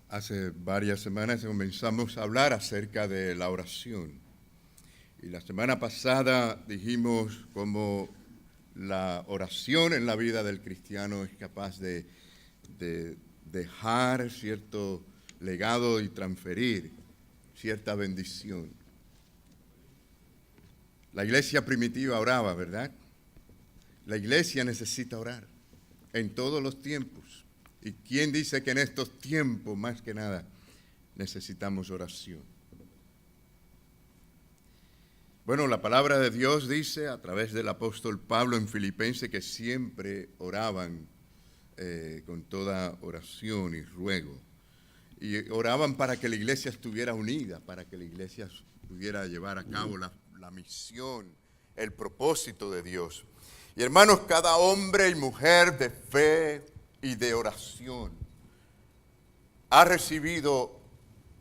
Hace varias semanas comenzamos a hablar acerca de la oración. Y la semana pasada dijimos cómo la oración en la vida del cristiano es capaz de dejar cierto legado y transferir cierta bendición. La iglesia primitiva oraba, ¿verdad? La iglesia necesita orar en todos los tiempos. ¿Y quién dice que en estos tiempos, más que nada, necesitamos oración? Bueno, la palabra de Dios dice a través del apóstol Pablo en Filipenses que siempre oraban con toda oración y ruego. Y oraban para que la iglesia estuviera unida, para que la iglesia pudiera llevar a cabo la misión, el propósito de Dios. Y hermanos, cada hombre y mujer de fe y de oración ha recibido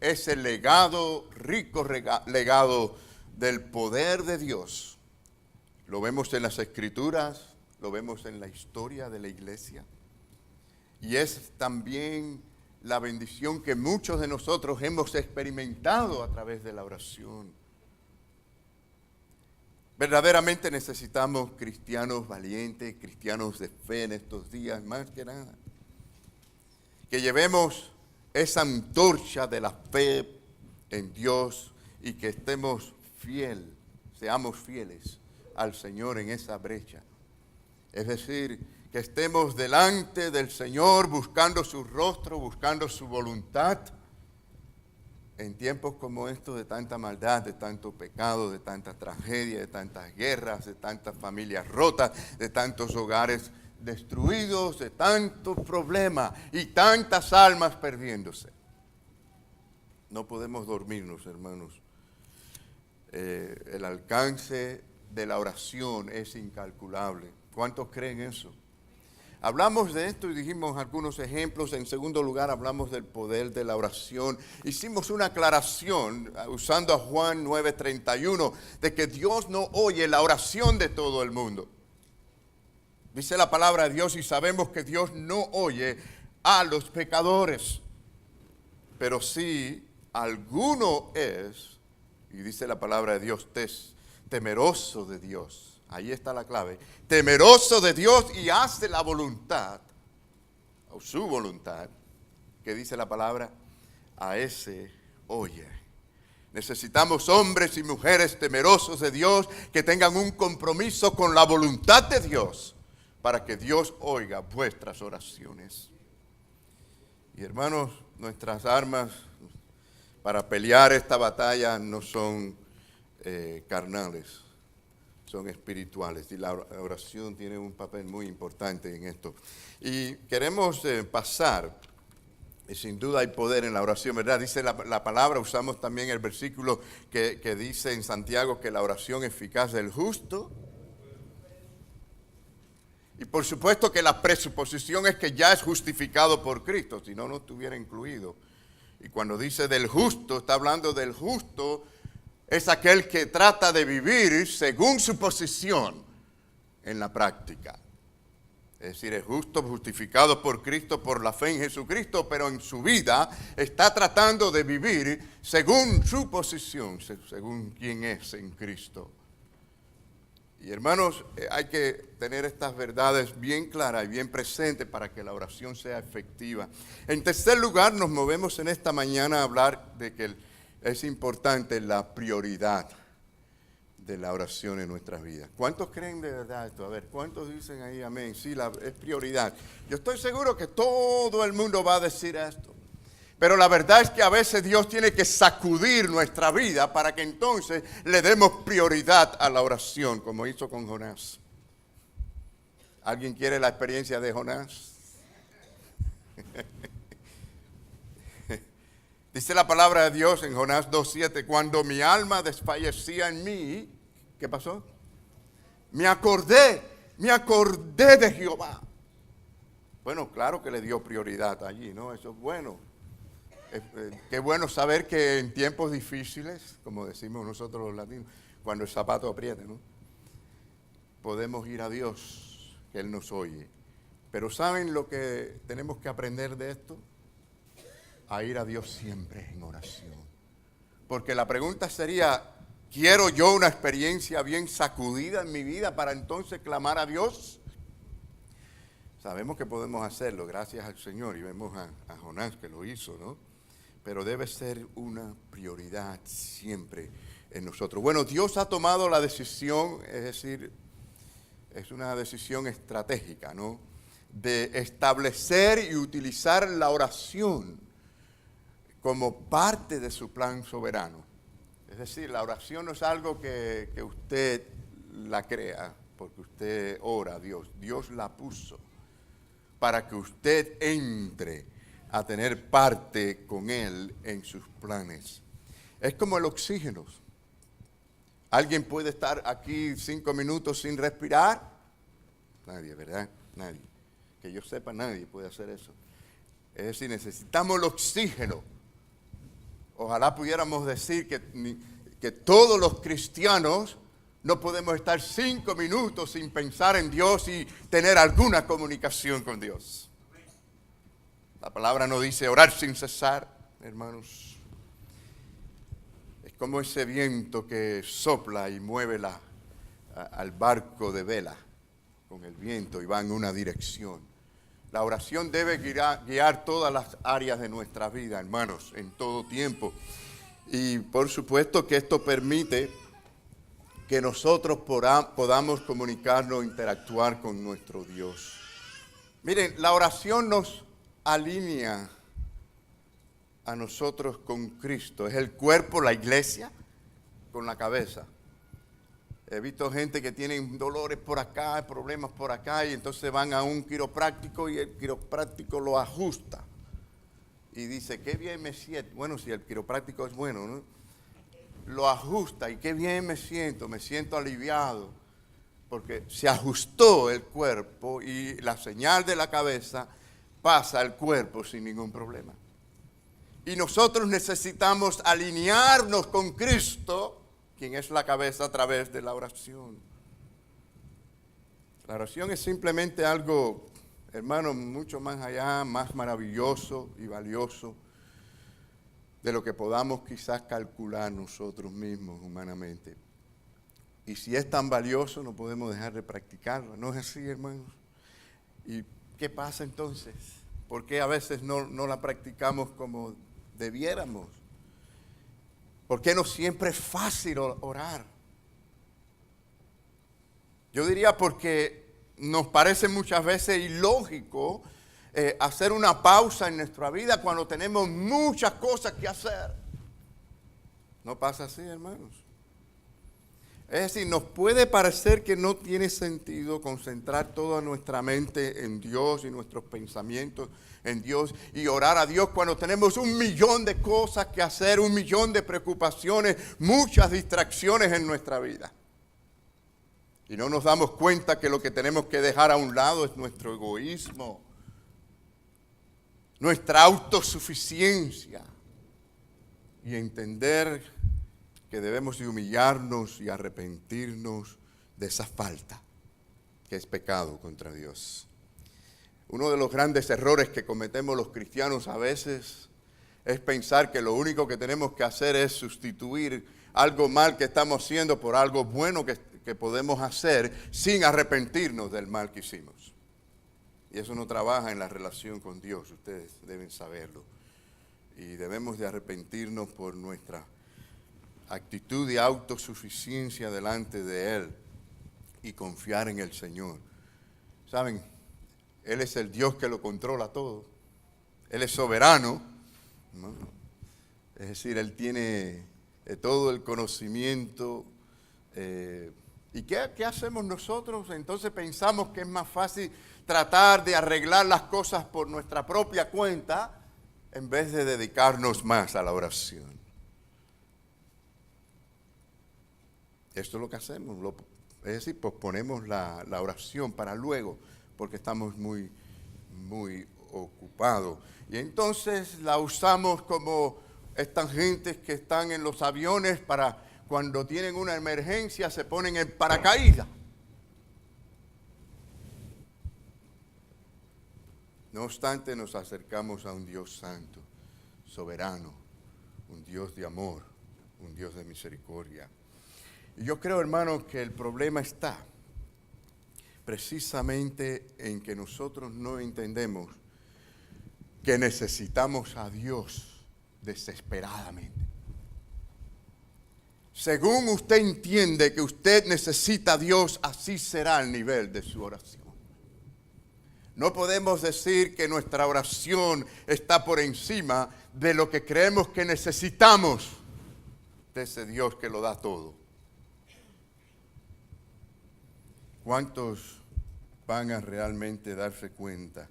ese legado, rico legado del poder de Dios. Lo vemos en las Escrituras, lo vemos en la historia de la iglesia. Y es también la bendición que muchos de nosotros hemos experimentado a través de la oración. Verdaderamente necesitamos cristianos valientes, cristianos de fe en estos días, más que nada. Que llevemos esa antorcha de la fe en Dios y que seamos fieles al Señor en esa brecha. Es decir, que estemos delante del Señor buscando su rostro, buscando su voluntad. En tiempos como estos de tanta maldad, de tanto pecado, de tanta tragedia, de tantas guerras, de tantas familias rotas, de tantos hogares destruidos, de tantos problemas y tantas almas perdiéndose. No podemos dormirnos, hermanos. El alcance de la oración es incalculable. ¿Cuántos creen eso? Hablamos de esto y dijimos algunos ejemplos. En segundo lugar, hablamos del poder de la oración. Hicimos una aclaración usando a Juan 9:31 de que Dios no oye la oración de todo el mundo. Dice la palabra de Dios y sabemos que Dios no oye a los pecadores. Pero sí, alguno es, y dice la palabra de Dios, temeroso de Dios. Ahí está la clave. Temeroso de Dios y hace la voluntad, o su voluntad, que dice la palabra, a ese oye. Necesitamos hombres y mujeres temerosos de Dios que tengan un compromiso con la voluntad de Dios para que Dios oiga vuestras oraciones. Y hermanos, nuestras armas para pelear esta batalla no son carnales, son espirituales, y la oración tiene un papel muy importante en esto. Y queremos pasar, sin duda hay poder en la oración, ¿verdad? Dice la palabra, usamos también el versículo que dice en Santiago que la oración eficaz del justo. Y por supuesto que la presuposición es que ya es justificado por Cristo, si no, no estuviera incluido. Y cuando dice del justo, está hablando del justo, es aquel que trata de vivir según su posición en la práctica. Es decir, es justo, justificado por Cristo, por la fe en Jesucristo, pero en su vida está tratando de vivir según su posición, según quién es en Cristo. Y hermanos, hay que tener estas verdades bien claras y bien presentes para que la oración sea efectiva. En tercer lugar, nos movemos en esta mañana a hablar de que es importante la prioridad de la oración en nuestras vidas. ¿Cuántos creen de verdad esto? A ver, ¿cuántos dicen ahí amén? Sí, es prioridad. Yo estoy seguro que todo el mundo va a decir esto. Pero la verdad es que a veces Dios tiene que sacudir nuestra vida para que entonces le demos prioridad a la oración, como hizo con Jonás. ¿Alguien quiere la experiencia de Jonás? Dice la palabra de Dios en Jonás 2:7, cuando mi alma desfallecía en mí, ¿qué pasó? Me acordé de Jehová. Bueno, claro que le dio prioridad allí, ¿no? Eso es bueno. Qué bueno saber que en tiempos difíciles, como decimos nosotros los latinos, cuando el zapato apriete, ¿no? Podemos ir a Dios, que Él nos oye. Pero ¿saben lo que tenemos que aprender de esto? a ir a Dios siempre en oración. Porque la pregunta sería, ¿quiero yo una experiencia bien sacudida en mi vida para entonces clamar a Dios? Sabemos que podemos hacerlo, gracias al Señor, y vemos a Jonás que lo hizo, ¿no? Pero debe ser una prioridad siempre en nosotros. Bueno, Dios ha tomado la decisión, es decir, es una decisión estratégica, ¿no?, de establecer y utilizar la oración como parte de su plan soberano. Es decir, la oración no es algo que usted la crea porque usted ora a Dios. Dios la puso para que usted entre a tener parte con Él en sus planes. Es como el oxígeno. ¿Alguien puede estar aquí 5 minutos sin respirar? Nadie, ¿verdad? Nadie. Que yo sepa, nadie puede hacer eso. Es decir, necesitamos el oxígeno. Ojalá pudiéramos decir que todos los cristianos no podemos estar 5 minutos sin pensar en Dios y tener alguna comunicación con Dios. La palabra no dice orar sin cesar, hermanos. Es como ese viento que sopla y mueve al barco de vela con el viento y va en una dirección. La oración debe guiar todas las áreas de nuestra vida, hermanos, en todo tiempo. Y por supuesto que esto permite que nosotros podamos comunicarnos, interactuar con nuestro Dios. Miren, la oración nos alinea a nosotros con Cristo. Es el cuerpo, la iglesia, con la cabeza. He visto gente que tienen dolores por acá, problemas por acá, y entonces van a un quiropráctico y el quiropráctico lo ajusta. Y dice, qué bien me siento. Bueno, si el quiropráctico es bueno, ¿no? Lo ajusta y qué bien me siento aliviado, porque se ajustó el cuerpo y la señal de la cabeza pasa al cuerpo sin ningún problema. Y nosotros necesitamos alinearnos con Cristo, quien es la cabeza, a través de la oración. La oración es simplemente algo, hermano, mucho más allá, más maravilloso y valioso de lo que podamos quizás calcular nosotros mismos humanamente. Y si es tan valioso, no podemos dejar de practicarlo. ¿No es así, hermanos? ¿Y qué pasa entonces? ¿Por qué a veces no la practicamos como debiéramos? ¿Por qué no siempre es fácil orar? Yo diría porque nos parece muchas veces ilógico hacer una pausa en nuestra vida cuando tenemos muchas cosas que hacer. ¿No pasa así, hermanos? Es decir, nos puede parecer que no tiene sentido concentrar toda nuestra mente en Dios y nuestros pensamientos en Dios y orar a Dios cuando tenemos 1.000.000 de cosas que hacer, 1.000.000 de preocupaciones, muchas distracciones en nuestra vida. Y no nos damos cuenta que lo que tenemos que dejar a un lado es nuestro egoísmo, nuestra autosuficiencia y entender que debemos de humillarnos y arrepentirnos de esa falta que es pecado contra Dios. Uno de los grandes errores que cometemos los cristianos a veces es pensar que lo único que tenemos que hacer es sustituir algo mal que estamos haciendo por algo bueno que podemos hacer sin arrepentirnos del mal que hicimos. Y eso no trabaja en la relación con Dios, ustedes deben saberlo. Y debemos de arrepentirnos por nuestra actitud de autosuficiencia delante de Él y confiar en el Señor. ¿Saben? Él es el Dios que lo controla todo. Él es soberano, ¿no? Es decir, Él tiene todo el conocimiento. ¿Y qué hacemos nosotros? Entonces pensamos que es más fácil tratar de arreglar las cosas por nuestra propia cuenta en vez de dedicarnos más a la oración. Esto es lo que hacemos, es decir, posponemos la oración para luego, porque estamos muy ocupados. Y entonces la usamos como estas gentes que están en los aviones para cuando tienen una emergencia se ponen en paracaídas. No obstante, nos acercamos a un Dios santo, soberano, un Dios de amor, un Dios de misericordia. Y yo creo, hermanos, que el problema está precisamente en que nosotros no entendemos que necesitamos a Dios desesperadamente. Según usted entiende que usted necesita a Dios, así será el nivel de su oración. No podemos decir que nuestra oración está por encima de lo que creemos que necesitamos de ese Dios que lo da todo. ¿Cuántos van a realmente darse cuenta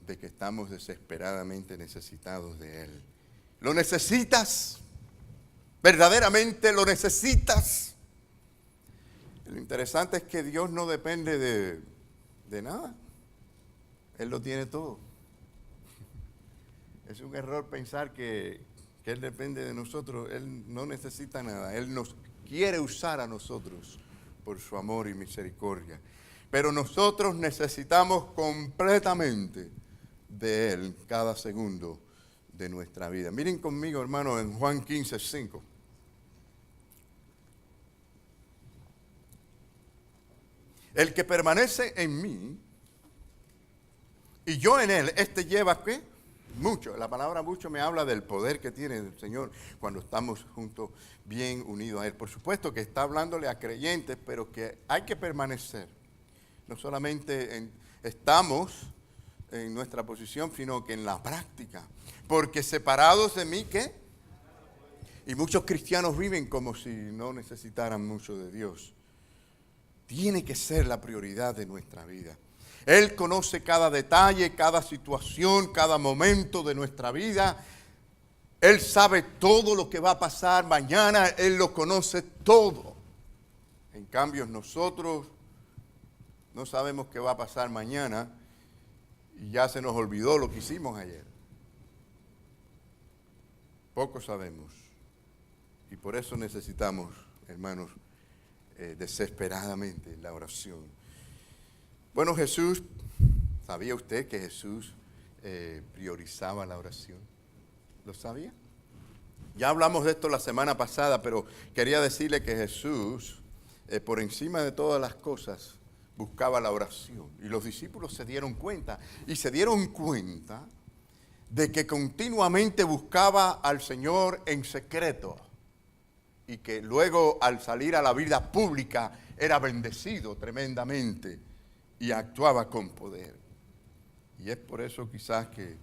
de que estamos desesperadamente necesitados de Él? ¿Lo necesitas? ¿Verdaderamente lo necesitas? Lo interesante es que Dios no depende de nada. Él lo tiene todo. Es un error pensar que Él depende de nosotros. Él no necesita nada. Él nos quiere usar a nosotros por su amor y misericordia. Pero nosotros necesitamos completamente de Él cada segundo de nuestra vida. Miren conmigo, hermano, en Juan 15:5. El que permanece en mí y yo en él, este lleva ¿qué? Mucho. La palabra mucho me habla del poder que tiene el Señor cuando estamos juntos, bien unidos a Él. Por supuesto que está hablándole a creyentes, pero que hay que permanecer. No solamente estamos en nuestra posición, sino que en la práctica. Porque separados de mí, ¿qué? Y muchos cristianos viven como si no necesitaran mucho de Dios. Tiene que ser la prioridad de nuestra vida. Él conoce cada detalle, cada situación, cada momento de nuestra vida. Él sabe todo lo que va a pasar mañana. Él lo conoce todo. En cambio, nosotros no sabemos qué va a pasar mañana y ya se nos olvidó lo que hicimos ayer. Poco sabemos. Y por eso necesitamos, hermanos, desesperadamente la oración. Bueno, Jesús, ¿sabía usted que Jesús priorizaba la oración? ¿Lo sabía? Ya hablamos de esto la semana pasada, pero quería decirle que Jesús, por encima de todas las cosas, buscaba la oración. Y los discípulos se dieron cuenta. Y se dieron cuenta de que continuamente buscaba al Señor en secreto. Y que luego, al salir a la vida pública, era bendecido tremendamente. Y actuaba con poder. Y es por eso quizás que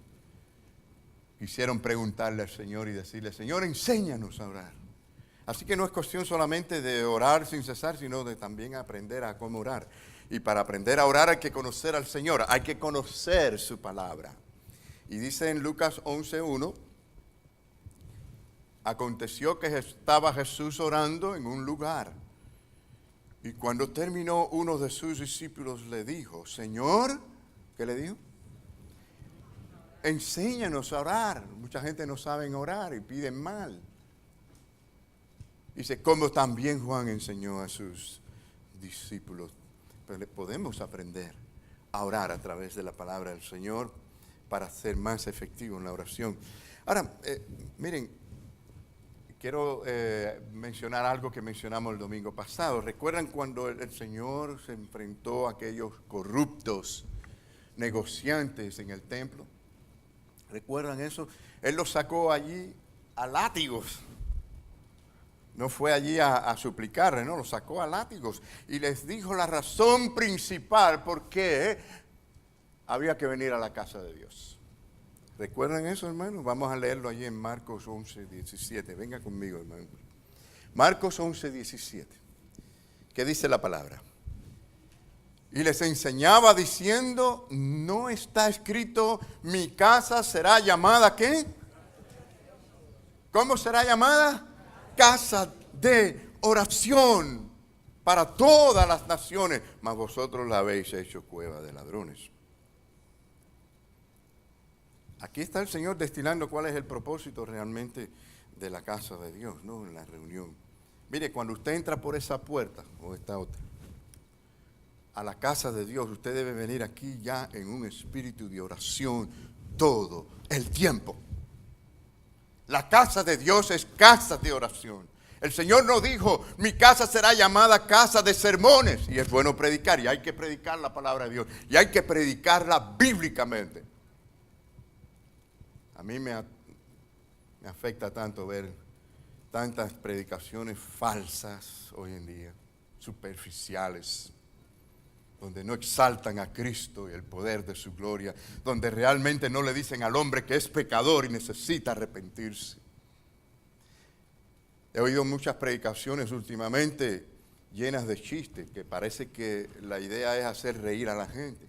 quisieron preguntarle al Señor y decirle, Señor, enséñanos a orar. Así que no es cuestión solamente de orar sin cesar, sino de también aprender a cómo orar. Y para aprender a orar hay que conocer al Señor, hay que conocer su palabra. Y dice en Lucas 11:1, aconteció que estaba Jesús orando en un lugar. Y cuando terminó, uno de sus discípulos le dijo, Señor, ¿qué le dijo? Enséñanos a orar. Mucha gente no sabe orar y piden mal. Dice, como también Juan enseñó a sus discípulos. Pero podemos aprender a orar a través de la palabra del Señor para ser más efectivo en la oración. Ahora, miren, quiero mencionar algo que mencionamos el domingo pasado. ¿Recuerdan cuando el Señor se enfrentó a aquellos corruptos negociantes en el templo? ¿Recuerdan eso? Él los sacó allí a látigos. No fue allí a suplicarle, no, los sacó a látigos. Y les dijo la razón principal por qué había que venir a la casa de Dios. ¿Recuerdan eso, hermanos? Vamos a leerlo allí en Marcos 11:17. Venga conmigo, hermano. Marcos 11:17. ¿Qué dice la palabra? Y les enseñaba diciendo, ¿no está escrito, mi casa será llamada qué? ¿Cómo será llamada? Casa de oración para todas las naciones, mas vosotros la habéis hecho cueva de ladrones. Aquí está el Señor destilando cuál es el propósito realmente de la casa de Dios, ¿no? En la reunión. Mire, cuando usted entra por esa puerta, o esta otra, a la casa de Dios, usted debe venir aquí ya en un espíritu de oración todo el tiempo. La casa de Dios es casa de oración. El Señor nos dijo, mi casa será llamada casa de sermones. Y es bueno predicar, y hay que predicar la palabra de Dios. Y hay que predicarla bíblicamente. A mí me afecta tanto ver tantas predicaciones falsas hoy en día, superficiales, donde no exaltan a Cristo y el poder de su gloria, donde realmente no le dicen al hombre que es pecador y necesita arrepentirse. He oído muchas predicaciones últimamente llenas de chistes, que parece que la idea es hacer reír a la gente.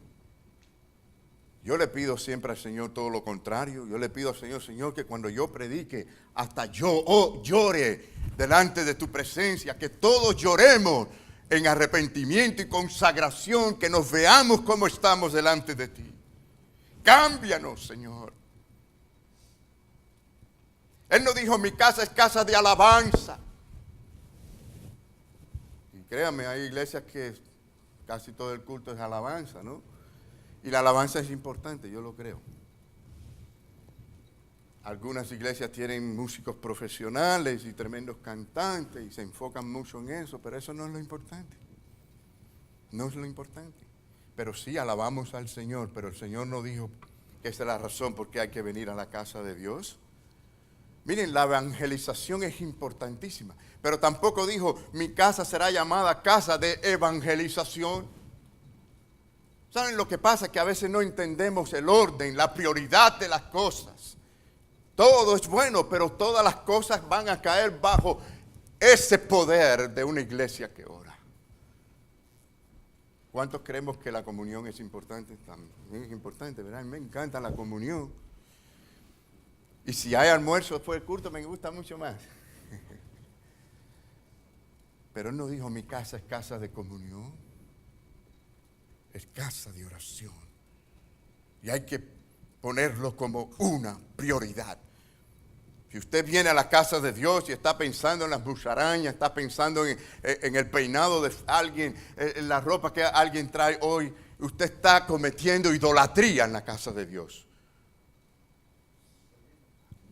Yo le pido siempre al Señor todo lo contrario. Yo le pido al Señor, Señor, que cuando yo predique, hasta yo llore delante de tu presencia, que todos lloremos en arrepentimiento y consagración, que nos veamos como estamos delante de ti. Cámbianos, Señor. Él no dijo, mi casa es casa de alabanza. Y créanme, hay iglesias que casi todo el culto es alabanza, ¿no? Y la alabanza es importante, yo lo creo. Algunas iglesias tienen músicos profesionales y tremendos cantantes y se enfocan mucho en eso, pero eso no es lo importante. No es lo importante. Pero sí alabamos al Señor, pero el Señor no dijo que esa es la razón por qué hay que venir a la casa de Dios. Miren, la evangelización es importantísima, pero tampoco dijo, mi casa será llamada casa de evangelización. ¿Saben lo que pasa? Que a veces no entendemos el orden, la prioridad de las cosas. Todo es bueno, pero todas las cosas van a caer bajo ese poder de una iglesia que ora. ¿Cuántos creemos que la comunión es importante? También es importante, ¿verdad? Me encanta la comunión. Y si hay almuerzo después del culto, me gusta mucho más. Pero él no dijo, mi casa es casa de comunión. Es casa de oración. Y hay que ponerlo como una prioridad. Si usted viene a la casa de Dios y está pensando en las musarañas, está pensando en el peinado de alguien, en la ropa que alguien trae hoy, usted está cometiendo idolatría en la casa de Dios.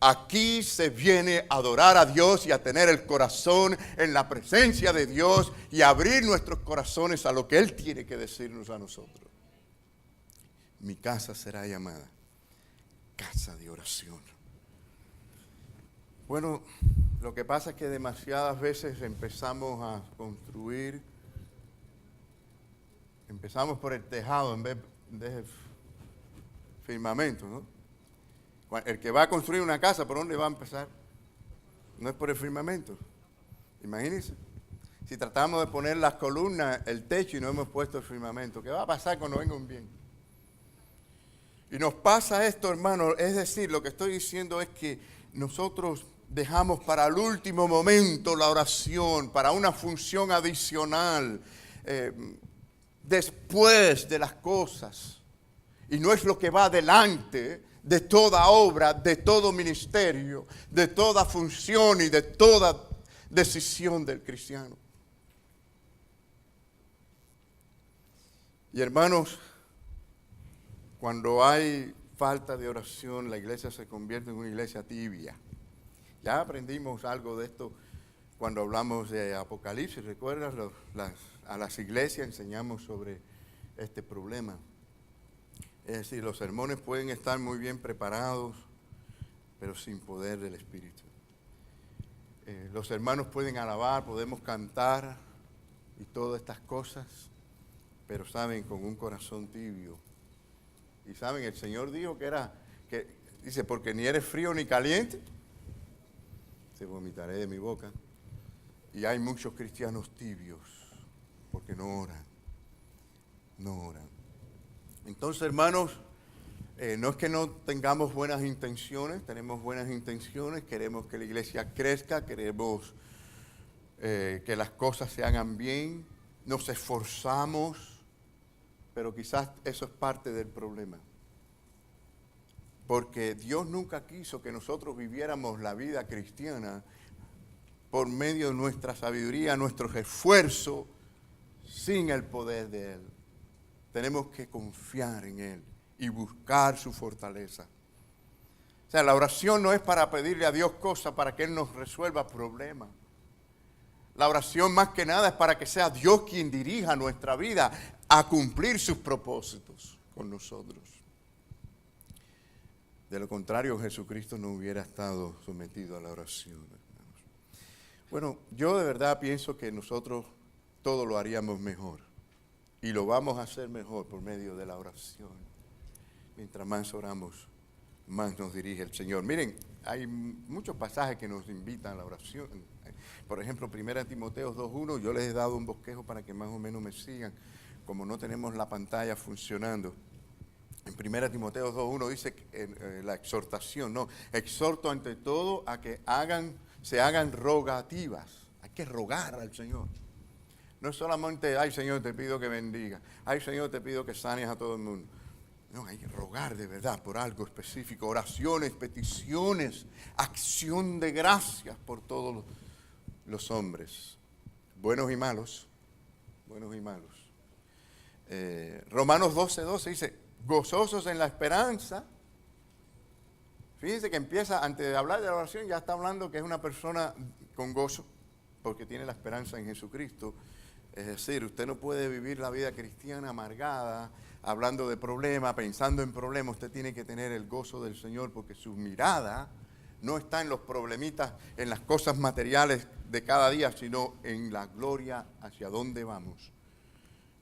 Aquí se viene a adorar a Dios y a tener el corazón en la presencia de Dios y abrir nuestros corazones a lo que Él tiene que decirnos a nosotros. Mi casa será llamada casa de oración. Bueno, lo que pasa es que demasiadas veces empezamos a construir, empezamos por el tejado en vez del firmamento, ¿no? El que va a construir una casa, ¿por dónde va a empezar? No es por el firmamento. Imagínense. Si tratamos de poner las columnas, el techo y no hemos puesto el firmamento, ¿qué va a pasar cuando venga un viento? Y nos pasa esto, hermano. Es decir, lo que estoy diciendo es que nosotros dejamos para el último momento la oración, para una función adicional, después de las cosas. Y no es lo que va adelante de toda obra, de todo ministerio, de toda función y de toda decisión del cristiano. Y hermanos, cuando hay falta de oración, la iglesia se convierte en una iglesia tibia. Ya aprendimos algo de esto cuando hablamos de Apocalipsis. ¿Recuerdas? A las iglesias enseñamos sobre este problema. Es decir, los sermones pueden estar muy bien preparados, pero sin poder del Espíritu. Los hermanos pueden alabar, podemos cantar y todas estas cosas, pero saben, con un corazón tibio. Y saben, el Señor dijo dice, porque ni eres frío ni caliente, te vomitaré de mi boca. Y hay muchos cristianos tibios, porque no oran, no oran. Entonces, hermanos, no es que no tengamos buenas intenciones, tenemos buenas intenciones, queremos que la iglesia crezca, queremos que las cosas se hagan bien, nos esforzamos, pero quizás eso es parte del problema. Porque Dios nunca quiso que nosotros viviéramos la vida cristiana por medio de nuestra sabiduría, nuestros esfuerzos, sin el poder de Él. Tenemos que confiar en Él y buscar su fortaleza. O sea, la oración no es para pedirle a Dios cosas para que Él nos resuelva problemas. La oración más que nada es para que sea Dios quien dirija nuestra vida a cumplir sus propósitos con nosotros. De lo contrario, Jesucristo no hubiera estado sometido a la oración, hermanos. Bueno, yo de verdad pienso que nosotros todo lo haríamos mejor. Y lo vamos a hacer mejor por medio de la oración. Mientras más oramos, más nos dirige el Señor. Miren, hay muchos pasajes que nos invitan a la oración. Por ejemplo, 1 Timoteo 2:1, yo les he dado un bosquejo para que más o menos me sigan, como no tenemos la pantalla funcionando. En 1 Timoteo 2:1 dice la exhortación, no, exhorto ante todo a que se hagan rogativas. Hay que rogar al Señor. No es solamente, ay Señor, te pido que bendiga. Ay Señor, te pido que sanes a todo el mundo. No, hay que rogar de verdad por algo específico. Oraciones, peticiones, acción de gracias por todos los hombres. Buenos y malos. Buenos y malos. Romanos 12:12 dice, gozosos en la esperanza. Fíjense que empieza, antes de hablar de la oración, ya está hablando que es una persona con gozo, porque tiene la esperanza en Jesucristo. Es decir, usted no puede vivir la vida cristiana amargada, hablando de problemas, pensando en problemas. Usted tiene que tener el gozo del Señor, porque su mirada no está en los problemitas, en las cosas materiales de cada día, sino en la gloria hacia dónde vamos.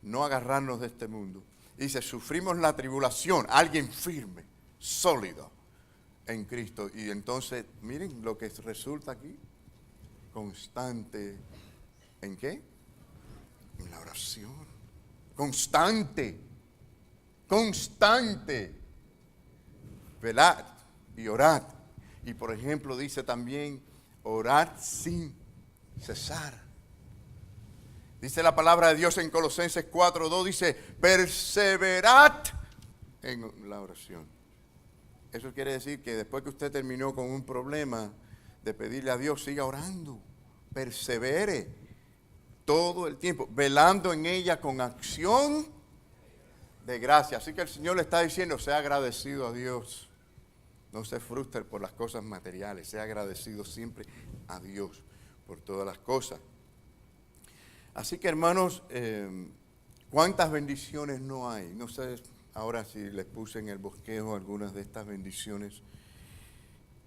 No agarrarnos de este mundo. Dice, sufrimos la tribulación, alguien firme, sólido en Cristo. Y entonces, miren lo que resulta aquí, constante, ¿en qué? En la oración, constante, velad y orad. Y por ejemplo dice también, orad sin cesar. Dice la palabra de Dios en Colosenses 4:2, dice, perseverad en la oración. Eso quiere decir que después que usted terminó con un problema, de pedirle a Dios, siga orando, persevere todo el tiempo, velando en ella con acción de gracia. Así que el Señor le está diciendo, sea agradecido a Dios. No se frustre por las cosas materiales, sea agradecido siempre a Dios por todas las cosas. Así que hermanos, ¿cuántas bendiciones no hay? No sé ahora si les puse en el bosquejo algunas de estas bendiciones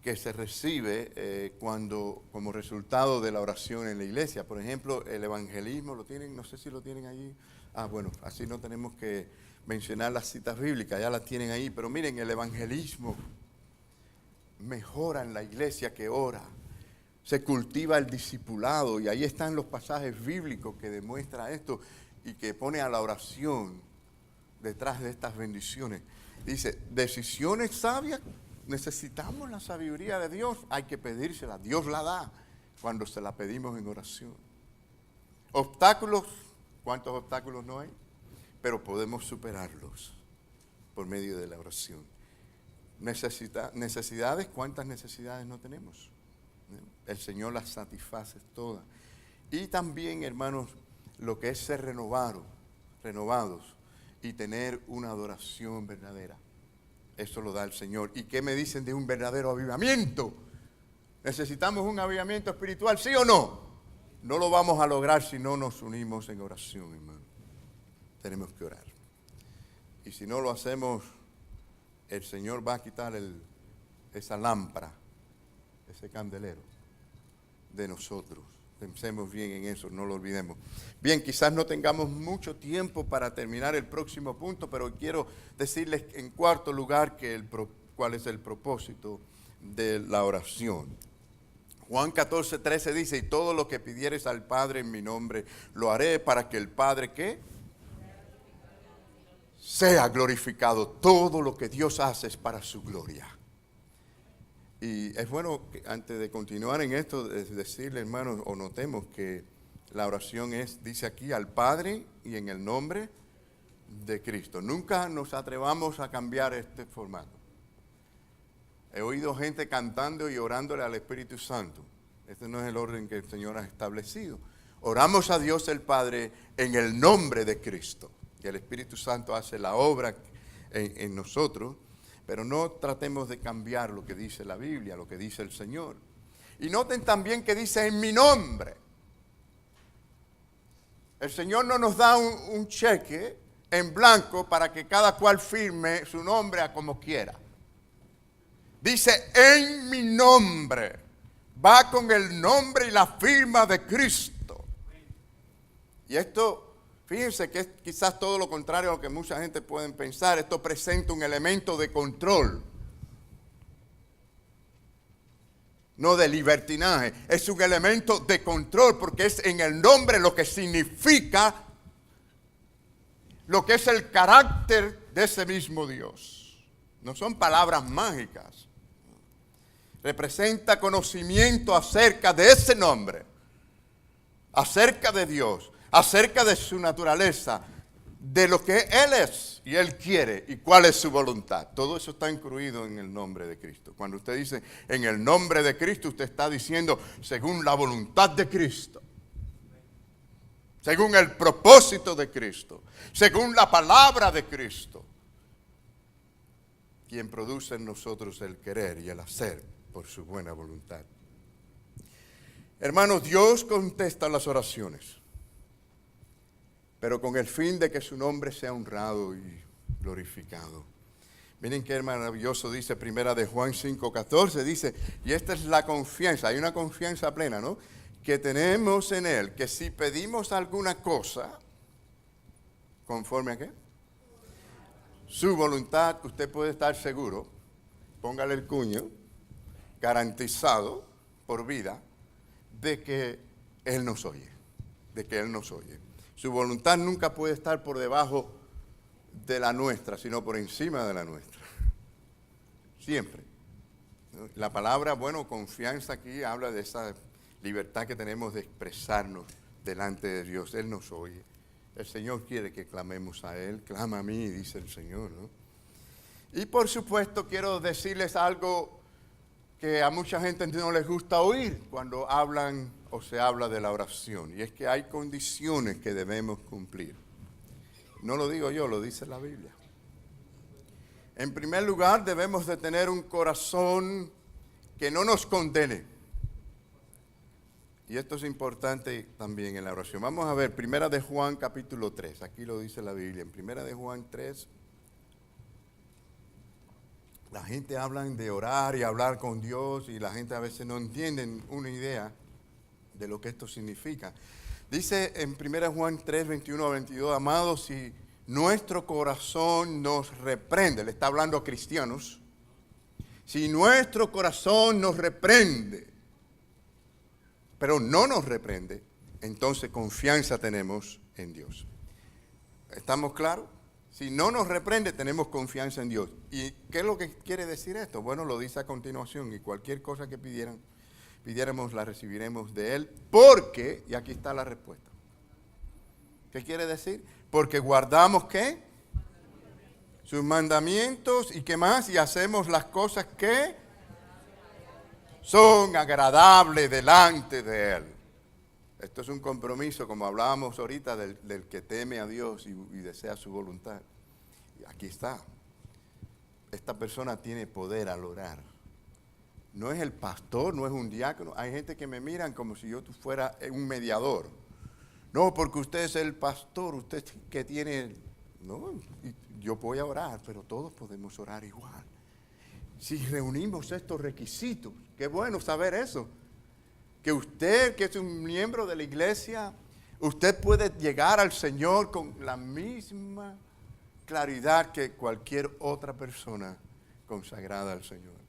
que se recibe como resultado de la oración en la iglesia. Por ejemplo, el evangelismo, ¿lo tienen? No sé si lo tienen allí. Bueno, así no tenemos que mencionar las citas bíblicas, ya las tienen ahí. Pero miren, el evangelismo mejora en la iglesia que ora. Se cultiva el discipulado y ahí están los pasajes bíblicos que demuestran esto y que pone a la oración detrás de estas bendiciones. Dice, decisiones sabias. Necesitamos la sabiduría de Dios, hay que pedírsela, Dios la da cuando se la pedimos en oración. Obstáculos, ¿cuántos obstáculos no hay? Pero podemos superarlos por medio de la oración. Necesidades, ¿cuántas necesidades no tenemos? El Señor las satisface todas. Y también, hermanos, lo que es ser renovados y tener una adoración verdadera. Eso lo da el Señor. ¿Y qué me dicen de un verdadero avivamiento? ¿Necesitamos un avivamiento espiritual, sí o no? No lo vamos a lograr si no nos unimos en oración, hermano. Tenemos que orar. Y si no lo hacemos, el Señor va a quitar esa lámpara, ese candelero de nosotros. Pensemos bien en eso, no lo olvidemos. Bien, quizás no tengamos mucho tiempo para terminar el próximo punto, pero quiero decirles en cuarto lugar cuál es el propósito de la oración. Juan 14:13 dice, y todo lo que pidieres al Padre en mi nombre, lo haré para que el Padre, ¿qué? Sea glorificado. Todo lo que Dios hace es para su gloria. Y es bueno, que antes de continuar en esto, decirle, hermanos, o notemos que la oración dice aquí, al Padre y en el nombre de Cristo. Nunca nos atrevamos a cambiar este formato. He oído gente cantando y orándole al Espíritu Santo. Este no es el orden que el Señor ha establecido. Oramos a Dios el Padre en el nombre de Cristo. Y el Espíritu Santo hace la obra en nosotros. Pero no tratemos de cambiar lo que dice la Biblia, lo que dice el Señor. Y noten también que dice en mi nombre. El Señor no nos da un cheque en blanco para que cada cual firme su nombre a como quiera. Dice en mi nombre. Va con el nombre y la firma de Cristo. Y esto, fíjense que es quizás todo lo contrario a lo que mucha gente puede pensar. Esto presenta un elemento de control. No de libertinaje. Es un elemento de control porque es en el nombre lo que significa lo que es el carácter de ese mismo Dios. No son palabras mágicas. Representa conocimiento acerca de ese nombre, acerca de Dios, acerca de su naturaleza, de lo que Él es y Él quiere y cuál es su voluntad. Todo eso está incluido en el nombre de Cristo. Cuando usted dice en el nombre de Cristo, usted está diciendo según la voluntad de Cristo, según el propósito de Cristo, según la palabra de Cristo, quien produce en nosotros el querer y el hacer por su buena voluntad. Hermanos, Dios contesta las oraciones, pero con el fin de que su nombre sea honrado y glorificado. Miren qué maravilloso dice Primera de Juan 5:14, dice, y esta es la confianza, hay una confianza plena, ¿no? Que tenemos en Él, que si pedimos alguna cosa, ¿conforme a qué? Su voluntad, usted puede estar seguro, póngale el cuño, garantizado por vida, de que Él nos oye, de que Él nos oye. Su voluntad nunca puede estar por debajo de la nuestra, sino por encima de la nuestra. Siempre. La palabra, bueno, confianza aquí habla de esa libertad que tenemos de expresarnos delante de Dios. Él nos oye. El Señor quiere que clamemos a Él. Clama a mí, dice el Señor, ¿no? Y por supuesto quiero decirles algo que a mucha gente no les gusta oír cuando hablan o se habla de la oración. Y es que hay condiciones que debemos cumplir. No lo digo yo, lo dice la Biblia. En primer lugar, debemos de tener un corazón que no nos condene. Y esto es importante también en la oración. Vamos a ver, Primera de Juan capítulo 3. Aquí lo dice la Biblia. En Primera de Juan 3, la gente habla de orar y hablar con Dios y la gente a veces no entiende una idea de lo que esto significa. Dice en 1 Juan 3, 21 a 22, amados, si nuestro corazón nos reprende, le está hablando a cristianos, si nuestro corazón nos reprende, pero no nos reprende, entonces confianza tenemos en Dios. ¿Estamos claros? Si no nos reprende, tenemos confianza en Dios. ¿Y qué es lo que quiere decir esto? Bueno, lo dice a continuación, y cualquier cosa que pidiéramos, la recibiremos de Él, porque, y aquí está la respuesta. ¿Qué quiere decir? Porque guardamos, ¿qué? Sus mandamientos, ¿y qué más? Y hacemos las cosas que son agradables delante de Él. Esto es un compromiso, como hablábamos ahorita, del que teme a Dios y desea su voluntad. Y aquí está. Esta persona tiene poder al orar. No es el pastor, no es un diácono. Hay gente que me miran como si yo fuera un mediador. No, porque usted es el pastor, usted que tiene... No, yo voy a orar, pero todos podemos orar igual. Si reunimos estos requisitos, qué bueno saber eso. Que usted, que es un miembro de la iglesia, usted puede llegar al Señor con la misma claridad que cualquier otra persona consagrada al Señor.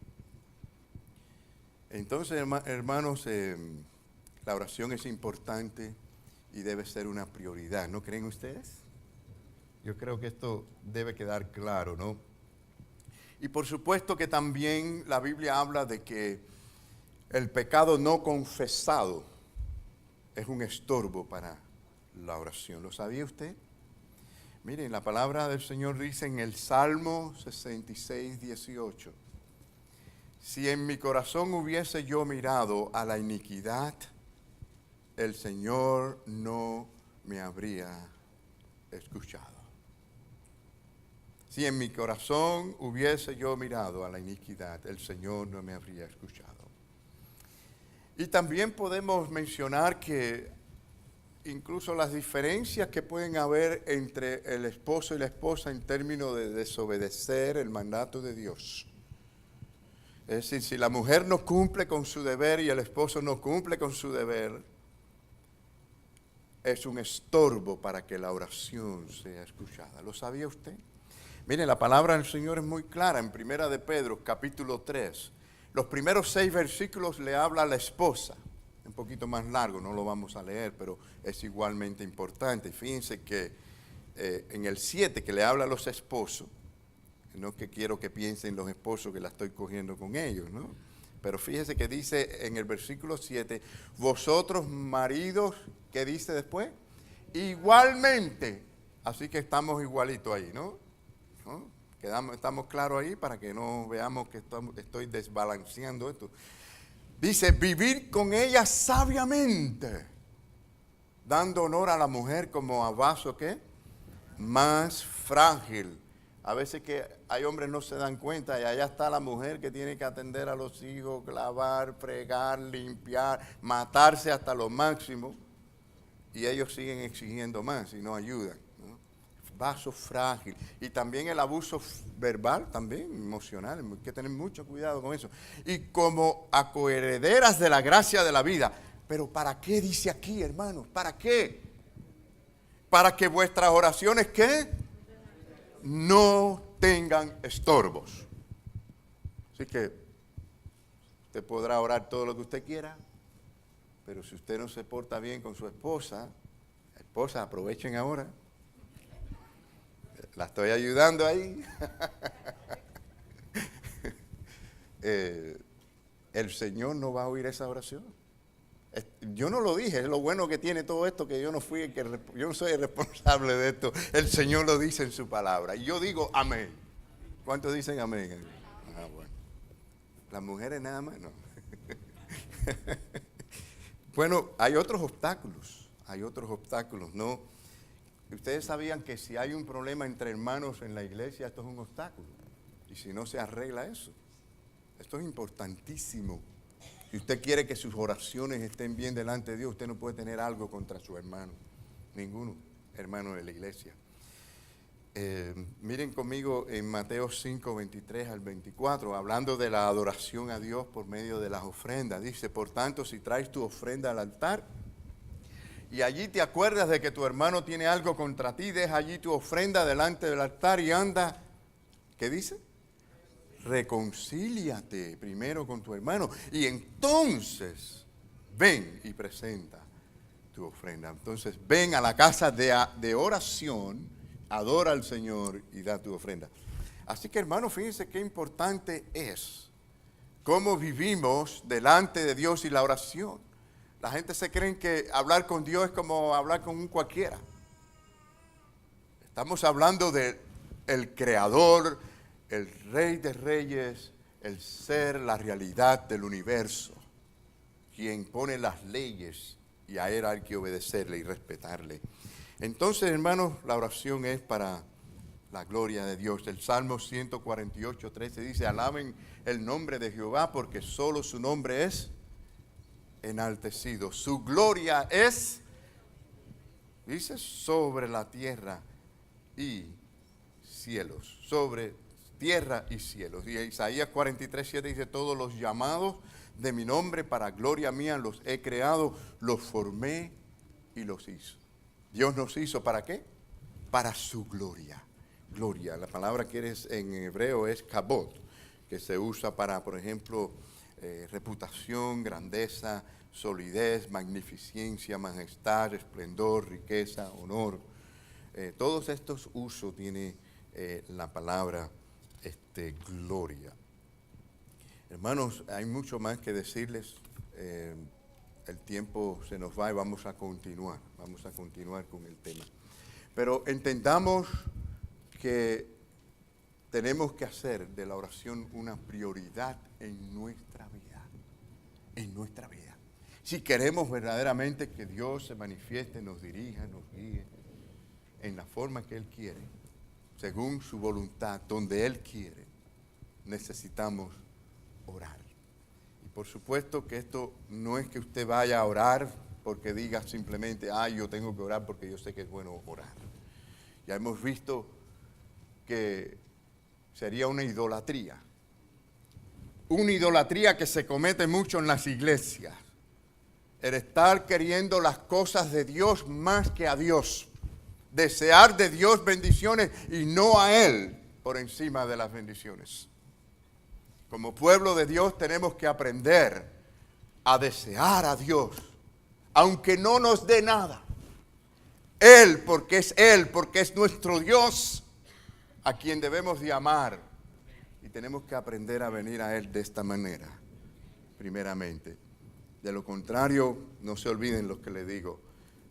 Entonces, hermanos, la oración es importante y debe ser una prioridad, ¿no creen ustedes? Yo creo que esto debe quedar claro, ¿no? Y por supuesto que también la Biblia habla de que el pecado no confesado es un estorbo para la oración. ¿Lo sabía usted? Miren, la palabra del Señor dice en el Salmo 66, 18. Si en mi corazón hubiese yo mirado a la iniquidad, el Señor no me habría escuchado. Si en mi corazón hubiese yo mirado a la iniquidad, el Señor no me habría escuchado. Y también podemos mencionar que incluso las diferencias que pueden haber entre el esposo y la esposa en términos de desobedecer el mandato de Dios. Es decir, si la mujer no cumple con su deber y el esposo no cumple con su deber, es un estorbo para que la oración sea escuchada. ¿Lo sabía usted? Mire, la palabra del Señor es muy clara en 1 de Pedro, capítulo 3. Los primeros 6 versículos le habla a la esposa. Un poquito más largo, no lo vamos a leer, pero es igualmente importante. Fíjense que en el 7 que le habla a los esposos, no que quiero que piensen los esposos que la estoy cogiendo con ellos, ¿no? Pero fíjese que dice en el versículo 7, vosotros maridos, ¿qué dice después? Igualmente. Así que estamos igualitos ahí, ¿no? Estamos claros ahí para que no veamos que estoy desbalanceando esto. Dice, vivir con ella sabiamente, dando honor a la mujer como a vaso, ¿qué? Más frágil. A veces que hay hombres no se dan cuenta y allá está la mujer que tiene que atender a los hijos, lavar, fregar, limpiar, matarse hasta lo máximo y ellos siguen exigiendo más y no ayudan, ¿no? Vaso frágil. Y también el abuso verbal, también emocional, hay que tener mucho cuidado con eso. Y como a coherederas de la gracia de la vida. Pero ¿para qué dice aquí, hermanos? ¿Para qué? Para que vuestras oraciones, ¿qué? No tengan estorbos. Así que usted podrá orar todo lo que usted quiera, pero si usted no se porta bien con su esposa, aprovechen ahora. La estoy ayudando ahí. El Señor no va a oír esa oración. Yo no lo dije, es lo bueno que tiene todo esto, que yo no soy el responsable de esto. El Señor lo dice en su palabra. Y yo digo amén. ¿Cuántos dicen amén? Ah, bueno. Las mujeres nada más, no. Bueno, hay otros obstáculos, ¿no? Ustedes sabían que si hay un problema entre hermanos en la iglesia, esto es un obstáculo. Y si no se arregla eso, esto es importantísimo. Si usted quiere que sus oraciones estén bien delante de Dios, usted no puede tener algo contra su hermano. Ninguno hermano de la iglesia. Miren conmigo en Mateo 5, 23 al 24, hablando de la adoración a Dios por medio de las ofrendas. Dice, por tanto, si traes tu ofrenda al altar y allí te acuerdas de que tu hermano tiene algo contra ti, deja allí tu ofrenda delante del altar y anda, ¿qué dice? Reconcíliate primero con tu hermano y entonces ven y presenta tu ofrenda. Entonces ven a la casa de oración, adora al Señor y da tu ofrenda. Así que hermanos, fíjense qué importante es cómo vivimos delante de Dios y la oración. La gente se cree que hablar con Dios es como hablar con un cualquiera. Estamos hablando de el Creador, el Rey de Reyes, el ser, la realidad del universo, quien pone las leyes y a él hay que obedecerle y respetarle. Entonces, hermanos, la oración es para la gloria de Dios. El Salmo 148, 13 dice, alaben el nombre de Jehová porque solo su nombre es enaltecido. Su gloria es, dice, sobre la tierra y cielos, sobre tierra y cielos. Y Isaías 43, 7 dice, todos los llamados de mi nombre para gloria mía los he creado, los formé y los hizo. Dios nos hizo ¿para qué? Para su gloria. Gloria, la palabra que en hebreo es kabod, que se usa para, por ejemplo, reputación, grandeza, solidez, magnificencia, majestad, esplendor, riqueza, honor. Todos estos usos tiene la palabra gloria. Hermanos, hay mucho más que decirles. El tiempo se nos va y vamos a continuar con el tema. Pero entendamos que tenemos que hacer de la oración una prioridad en nuestra vida. Si queremos verdaderamente que Dios se manifieste, nos dirija, nos guíe en la forma que Él quiere, según su voluntad, donde Él quiere, necesitamos orar. Y por supuesto que esto no es que usted vaya a orar porque diga simplemente, yo tengo que orar porque yo sé que es bueno orar. Ya hemos visto que sería una idolatría. Una idolatría que se comete mucho en las iglesias. El estar queriendo las cosas de Dios más que a Dios. Desear de Dios bendiciones y no a Él por encima de las bendiciones. Como pueblo de Dios tenemos que aprender a desear a Dios, aunque no nos dé nada. Él, porque es nuestro Dios, a quien debemos de amar. Y tenemos que aprender a venir a Él de esta manera, primeramente. De lo contrario, no se olviden lo que les digo,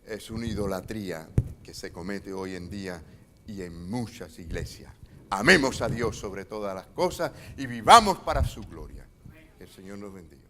es una idolatría que se comete hoy en día y en muchas iglesias. Amemos a Dios sobre todas las cosas y vivamos para su gloria. Que el Señor nos bendiga.